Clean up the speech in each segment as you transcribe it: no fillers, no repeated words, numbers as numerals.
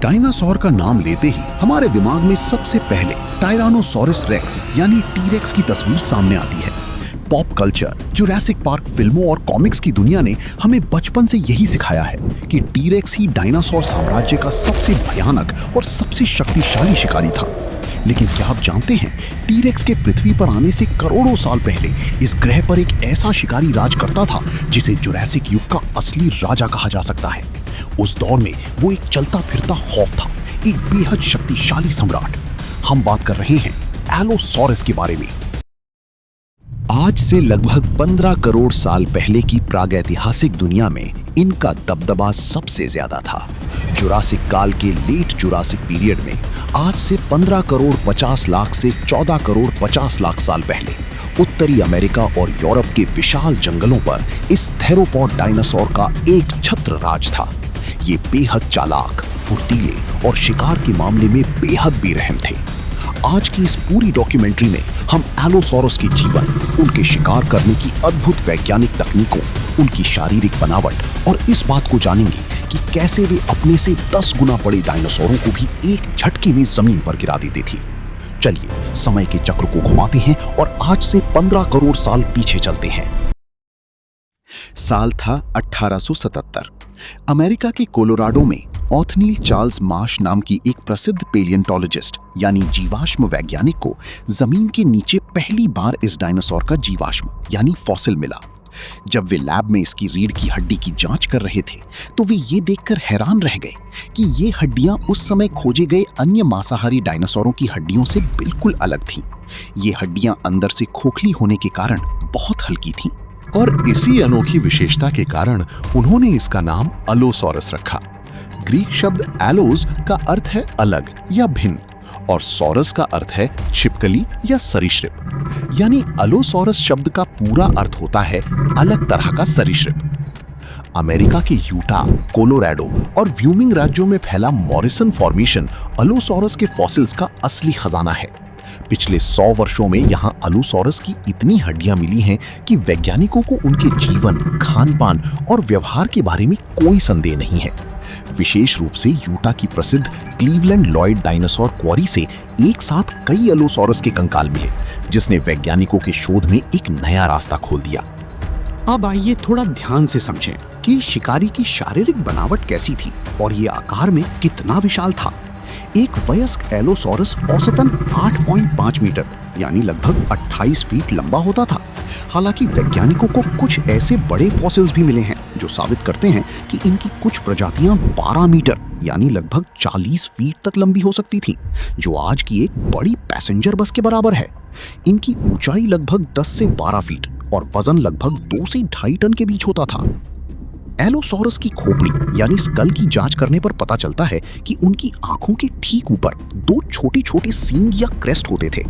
Dinosaur का नाम लेते ही हमारे दिमाग में सबसे पहले टायरानोसोरस रेक्स यानी टी-रेक्स की तस्वीर सामने आती है। पॉप कल्चर, जुरासिक पार्क फिल्मों और कॉमिक्स की दुनिया ने हमें बचपन से यही सिखाया है कि टी-रेक्स ही डायनासोर साम्राज्य का सबसे भयानक और सबसे शक्तिशाली शिकारी था। लेकिन क्या आप जानते हैं, टी-रेक्स के पृथ्वी पर आने से करोड़ों साल पहले इस ग्रह पर एक ऐसा शिकारी राज करता था जिसे जुरासिक युग का असली राजा कहा जा सकता है। उस दौर में वो एक चलता फिरता खौफ था, एक बेहद शक्तिशाली सम्राट। हम बात कर रहे हैं एलोसोरस के बारे में। आज से लगभग 15 करोड़ साल पहले की प्रागैतिहासिक दुनिया में इनका दबदबा सबसे ज्यादा था। जुरासिक काल के लेट जुरासिक पीरियड में आज से 15 करोड़ 50 लाख से 14 करोड़ 50 लाख साल पहले उत्तरी अमेरिका और यूरोप के विशाल जंगलों पर इस थेरोपॉड डायनासोर का एक छत्र राज था। ये बेहद चालाक, फुर्तीले और शिकार के मामले में बेहद बेरहम थे। आज की इस पूरी डॉक्यूमेंट्री में हम एलोसोरस के जीवन, उनके शिकार करने की अद्भुत वैज्ञानिक तकनीकों, उनकी शारीरिक बनावट और इस बात को जानेंगे कि कैसे वे अपने से 10 गुना बड़े डायनासोरों को भी एक झटके में जमीन पर गिरा देते थे। चलिए समय के चक्र को घुमाते हैं और आज से 15 करोड़ साल पीछे चलते हैं। साल था 1877। अमेरिका के कोलोराडो में ऑथनील चार्ल्स मार्श नाम की एक प्रसिद्ध पेलियंटोलॉजिस्ट यानी जीवाश्म वैज्ञानिक को जमीन के नीचे पहली बार इस डायनासोर का जीवाश्म यानी फॉसिल मिला। जब वे लैब में इसकी रीढ़ की हड्डी की जांच कर रहे थे तो वे ये देखकर हैरान रह गए कि ये हड्डियां उस समय खोजे गए अन्य मांसाहारी डायनासोरों की हड्डियों से बिल्कुल अलग थीं। ये हड्डियां अंदर से खोखली होने के कारण बहुत हल्की थीं। और इसी अनोखी विशेषता के कारण उन्होंने इसका नाम अलोसोरस रखा। ग्रीक शब्द एलोस का अर्थ है अलग या भिन्न और सोरस का अर्थ है छिपकली या सरीसृप। यानी अलोसोरस शब्द का पूरा अर्थ होता है अलग तरह का सरीसृप। अमेरिका के यूटा, कोलोराडो और व्यूमिंग राज्यों में फैला मॉरिसन फॉर्मेशन अलोसोरस के फॉसिल्स का असली खजाना है। पिछले 100 वर्षों में यहाँ अलोसोरस की इतनी हड्डियां मिली हैं कि वैज्ञानिकों को उनके जीवन, खान-पान और व्यवहार के बारे में कोई संदेह नहीं है। विशेष रूप से यूटा की प्रसिद्ध क्लीवलैंड लॉयड डायनासोर क्वारी से एक साथ कई अलोसोरस के कंकाल मिले, जिसने वैज्ञानिकों के शोध में एक नया रास्ता खोल दिया। अब आइए थोड़ा ध्यान से समझें कि शिकारी की शारीरिक बनावट कैसी थी और ये आकार में कितना विशाल था। एक वयस्क एलोसोरस औसतन 8.5 मीटर यानी लगभग 28 फीट लंबा होता था। हालांकि वैज्ञानिकों को कुछ ऐसे बड़े फॉसिल्स भी मिले हैं जो साबित करते हैं कि इनकी कुछ प्रजातियां 12 मीटर यानी लगभग 40 फीट तक लंबी हो सकती थीं, जो आज की एक बड़ी पैसेंजर बस के बराबर है। इनकी ऊंचाई लगभग 10 से 12 फीट और वजन लगभग 2 से 2.5 टन के बीच होता था। एलोसोरस की खोपड़ी यानी स्कल की जांच करने पर पता चलता है कि उनकी आंखों के ठीक ऊपर 2 छोटे-छोटे सींग या क्रेस्ट होते थे।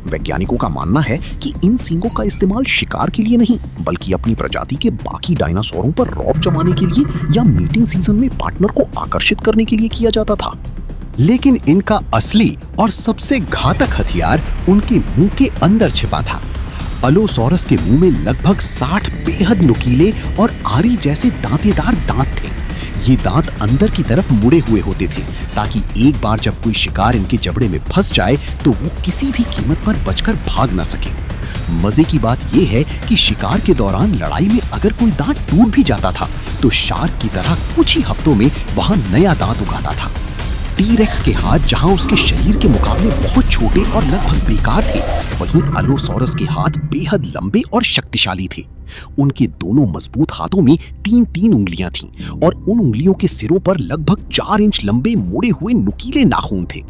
वैज्ञानिकों का मानना है कि इन सींगों का इस्तेमाल शिकार के लिए नहीं, बल्कि अपनी प्रजाति के बाकी डायनासोरों पर रौब जमाने के लिए या मीटिंग सीजन में पार्टनर को आकर्षित करने के लिए किया जाता था। लेकिन इनका असली और सबसे घातक हथियार उनके मुंह के अंदर छिपा था। अलोसोरस के मुंह में लगभग 60 बेहद नुकीले और आरी जैसे दांतेदार दांत थे। ये दांत अंदर की तरफ मुड़े हुए होते थे ताकि एक बार जब कोई शिकार इनके जबड़े में फंस जाए तो वो किसी भी कीमत पर बचकर भाग न सके। मजे की बात यह है कि शिकार के दौरान लड़ाई में अगर कोई दांत टूट भी जाता था तो शार्क की तरह कुछ ही हफ्तों में वहां नया दांत उगाता था। टी-रेक्स के हाथ जहां उसके शरीर के मुकाबले बहुत छोटे और लगभग बेकार थे, वहीं अलोसोरस के हाथ बेहद लंबे और शक्तिशाली थे। उनके दोनों मजबूत हाथों में 3-3 उंगलियां थीं और उन उंगलियों के सिरों पर लगभग 4 इंच लंबे मुड़े हुए नुकीले नाखून थे।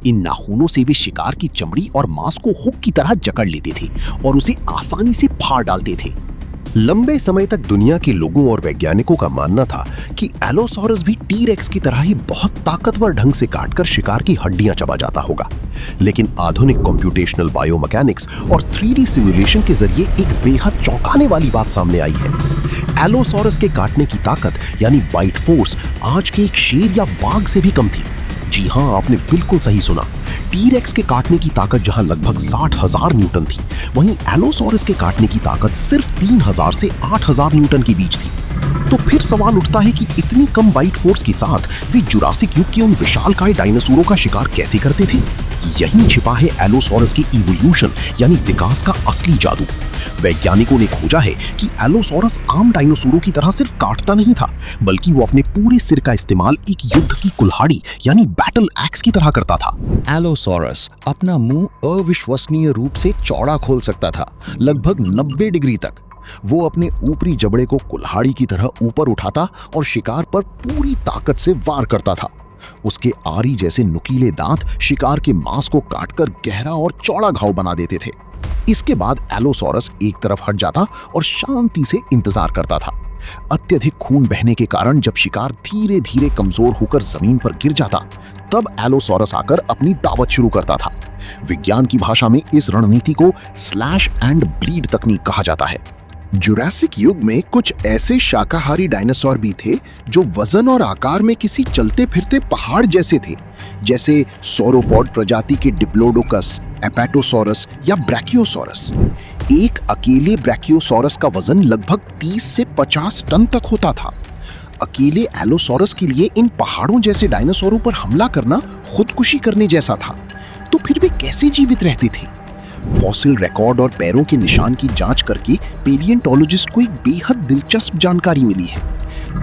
इन नाखूनों से वे शिकार की चमड़ी और मांस को हुक की तरह जकड़ लेते थे और उसे आसानी से फाड़ डालते थे। लंबे समय तक दुनिया के लोगों और वैज्ञानिकों का मानना था कि एलोसोरस भी टी-रेक्स की तरह ही बहुत ताकतवर ढंग से काटकर शिकार की हड्डियां चबा जाता होगा। लेकिन आधुनिक कंप्यूटेशनल बायोमैकेनिक्स और 3D सिमुलेशन के जरिए एक बेहद चौंकाने वाली बात सामने आई है। एलोसोरस के काटने की ताकत यानी बाइट फोर्स आज के एक शेर या बाघ से भी कम थी। जी हाँ, आपने बिल्कुल सही सुना। टी-रेक्स के काटने की ताकत जहां लगभग 60,000 न्यूटन थी, वहीं एलोसोरस के काटने की ताकत सिर्फ 3,000 से 8,000 न्यूटन के बीच थी। तो फिर सवाल उठता है कि इतनी कम बाइट फोर्स के साथ वे जुरासिक युग के उन विशालकाय डायनासोरों का शिकार कैसे करते थे। यहीं छिपा है एलोसोरस की इवोल्यूशन यानी विकास का असली जादू। वैज्ञानिकों ने खोजा है कि एलोसोरस आम डायनासोरों की तरह सिर्फ काटता नहीं था, बल्कि वो अपने पूरे सिर का इस्तेमाल एक युद्ध की कुल्हाड़ी यानी बैटल एक्स की तरह करता था। एलोसोरस अपना मुंह अविश्वसनीय रूप से चौड़ा खोल सकता था, लगभग 90 डिग्री तक। वो अपने ऊपरी जबड़े को कुल्हाड़ी की तरह ऊपर उठाता और शिकार पर पूरी ताकत से वार करता था। उसके आरी जैसे नुकीले दांत शिकार के मांस को काटकर गहरा और चौड़ा घाव बना देते थे। इसके बाद एलोसोरस एक तरफ हट जाता और शांति से इंतजार करता था। अत्यधिक खून बहने के कारण जब शिकार धीरे धीरे कमजोर होकर जमीन पर गिर जाता, तब एलोसोरस आकर अपनी दावत शुरू करता था। विज्ञान की भाषा में इस रणनीति को स्लैश एंड ब्लीड तकनीक कहा जाता है। जुरासिक युग में कुछ ऐसे शाकाहारी डायनासोर भी थे जो वजन और आकार में किसी चलते फिरते पहाड़ जैसे थे, जैसे सोरोपॉड प्रजाति के डिप्लोडोकस, एपेटोसोरस या ब्रैकियोसोरस। एक अकेले ब्रैकियोसोरस का वजन लगभग 30 से 50 टन तक होता था। अकेले एलोसोरस के लिए इन पहाड़ों जैसे डायनासोरों पर हमला करना खुदकुशी करने जैसा था। तो फिर वे कैसे जीवित रहते थे? फॉसिल रिकॉर्ड और पैरों के निशान की जांच करके पेलियंटोलॉजिस्ट को एक बेहद दिलचस्प जानकारी मिली है।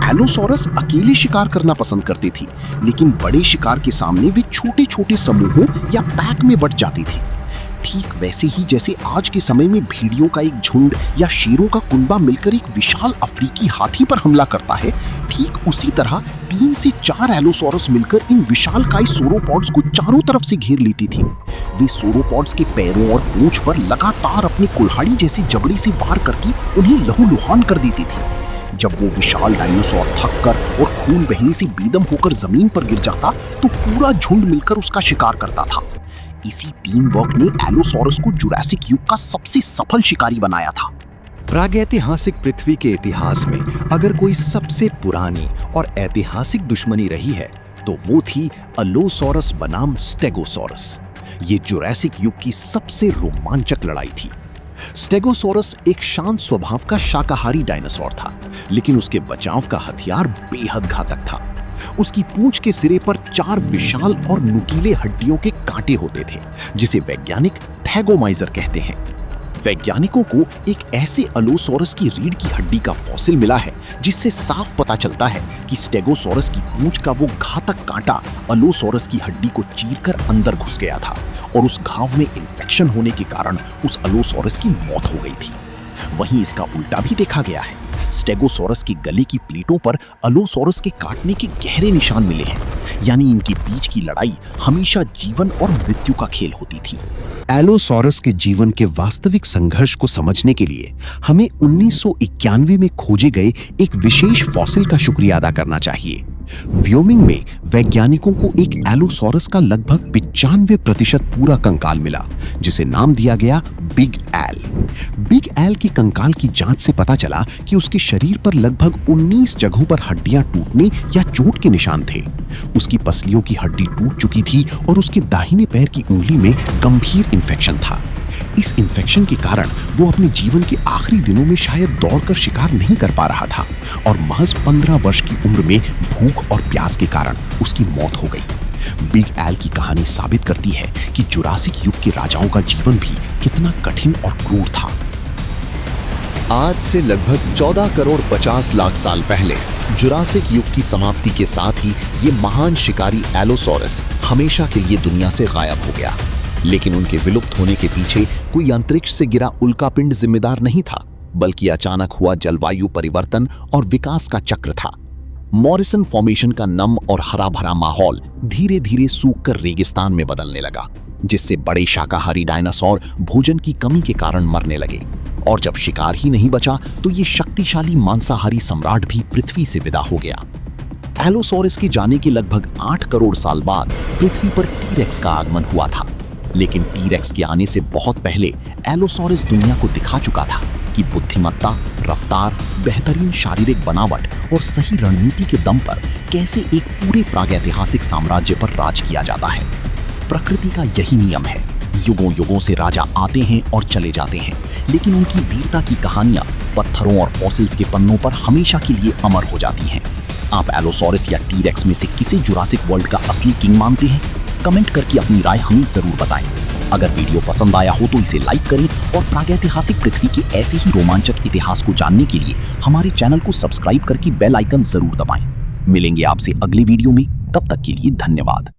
एलोसोरस अकेले शिकार करना पसंद करती थी, लेकिन बड़े शिकार के सामने वे छोटे छोटे समूहों या पैक में बट जाती थी। ठीक वैसे ही जैसे आज के समय में भेड़ियों का एक झुंड या शेरों का कुनबा मिलकर एक विशाल अफ्रीकी हाथी पर हमला करता है, ठीक उसी तरह 3 से 4 एलोसोरस मिलकर इन विशालकाय सोरोपॉड्स को चारों तरफ से घेर लेती थी। वे सोरोपॉड्स के पैरों और पूंछ पर लगातार अपनी कुल्हाड़ी जैसी जबड़ी से वार करके उन्हें लहूलुहान कर देती थी। जब वो विशाल डायनासोर थककर और खून बहने से बेदम होकर जमीन पर गिर जाता, तो पूरा झुंड मिलकर उसका शिकार करता था। इसी टीम वर्क ने एलोसोरस को जुरासिक युग का सबसे सफल शिकारी बनाया था। प्रागैतिहासिक पृथ्वी के इतिहास में अगर कोई सबसे पुरानी और ऐतिहासिक दुश्मनी रही है, तो वो थी अलोसोरस बनाम स्टेगोसोरस। ये जुरासिक युग की सबसे रोमांचक लड़ाई थी। स्टेगोसोरस एक शांत स्वभाव का शाकाहारी डायनासोर था, लेकिन उसके बचाव का हथियार बेहद घातक था। उसकी पूंछ के सिरे पर 4 विशाल और नुकीले हड्डियों के कांटे होते थे, जिसे वैज्ञानिक थैगोमाइजर कहते हैं। वैज्ञानिकों को एक ऐसे अलोसोरस की रीढ़ की हड्डी का फॉसिल मिला है, जिससे साफ पता चलता है कि स्टेगोसोरस की पूंछ का वो घातक कांटा अलोसोरस की हड्डी को चीरकर अंदर घुस गया था और उस घाव में इन्फेक्शन होने के कारण उस अलोसोरस की मौत हो गई थी। वहीं इसका उल्टा भी देखा गया है। स्टेगोसोरस की गले की प्लेटों पर अलोसोरस के काटने के गहरे निशान मिले हैं, यानी इनके बीच की लड़ाई हमेशा जीवन और मृत्यु का खेल होती थी। एलोसोरस के जीवन के वास्तविक संघर्ष को समझने के लिए हमें 1991 में खोजे गए एक विशेष फॉसिल का शुक्रिया अदा करना चाहिए। व्योमिंग में वैज्ञानिकों को एक एलोसोरस का लगभग 95% पूरा कंकाल मिला, जिसे नाम दिया गया बिग एल। बिग एल की कंकाल की जांच से पता चला कि उसके शरीर पर लगभग 19 जगहों पर हड्डियां टूटने या चोट के निशान थे। उसकी पसलियों की हड्डी टूट चुकी थी और उसके दाहिने पैर की उंगली में गंभीर इन्फेक्शन था। इस इन्फेक्शन के कारण वो अपने जीवन के आखिरी दिनों में शायद दौड़कर शिकार नहीं कर पा रहा था और महज 15 वर्ष की उम्र में भूख और प्यास के कारण उसकी मौत हो गई। बिग एल की कहानी साबित करती है कि जुरासिक युग के राजाओं का जीवन भी कितना कठिन और क्रूर था। आज से लगभग 14 करोड़ 50 लाख साल पहले जुरासिक युग की समाप्ति के साथ ही ये महान शिकारी एलोसोरस हमेशा के लिए दुनिया से गायब हो गया। लेकिन उनके विलुप्त होने के पीछे कोई अंतरिक्ष से गिरा उल्कापिंड जिम्मेदार नहीं था, बल्कि अचानक हुआ जलवायु परिवर्तन और विकास का चक्र था। मॉरिसन फॉर्मेशन का नम और हरा भरा माहौल धीरे धीरे सूखकर रेगिस्तान में बदलने लगा, जिससे बड़े शाकाहारी डायनासोर भोजन की कमी के कारण मरने लगे। और जब शिकार ही नहीं बचा, तो ये शक्तिशाली मांसाहारी सम्राट भी पृथ्वी से विदा हो गया। एलोसोरस के जाने के लगभग 8 करोड़ साल बाद पृथ्वी पर टीरेक्स का आगमन हुआ था। लेकिन टीरेक्स के आने से बहुत पहले एलोसोरस दुनिया को दिखा चुका था कि बुद्धिमत्ता, रफ्तार, बेहतरीन शारीरिक बनावट और सही रणनीति के दम पर कैसे एक पूरे प्रागैतिहासिक साम्राज्य पर राज किया जाता है। प्रकृति का यही नियम है, युगों युगों से राजा आते हैं और चले जाते हैं, लेकिन उनकी वीरता की कहानियां पत्थरों और फॉसिल्स के पन्नों पर हमेशा के लिए अमर हो जाती हैं। आप एलोसोरस या टी-रेक्स में से किसे जुरासिक वर्ल्ड का असली किंग मानते हैं? कमेंट करके अपनी राय हमें जरूर बताएं। अगर वीडियो पसंद आया हो तो इसे लाइक करें और प्रागैतिहासिक पृथ्वी के ऐसे ही रोमांचक इतिहास को जानने के लिए हमारे चैनल को सब्सक्राइब करके बेल आइकन जरूर दबाएं। मिलेंगे आपसे अगले वीडियो में, तब तक के लिए धन्यवाद।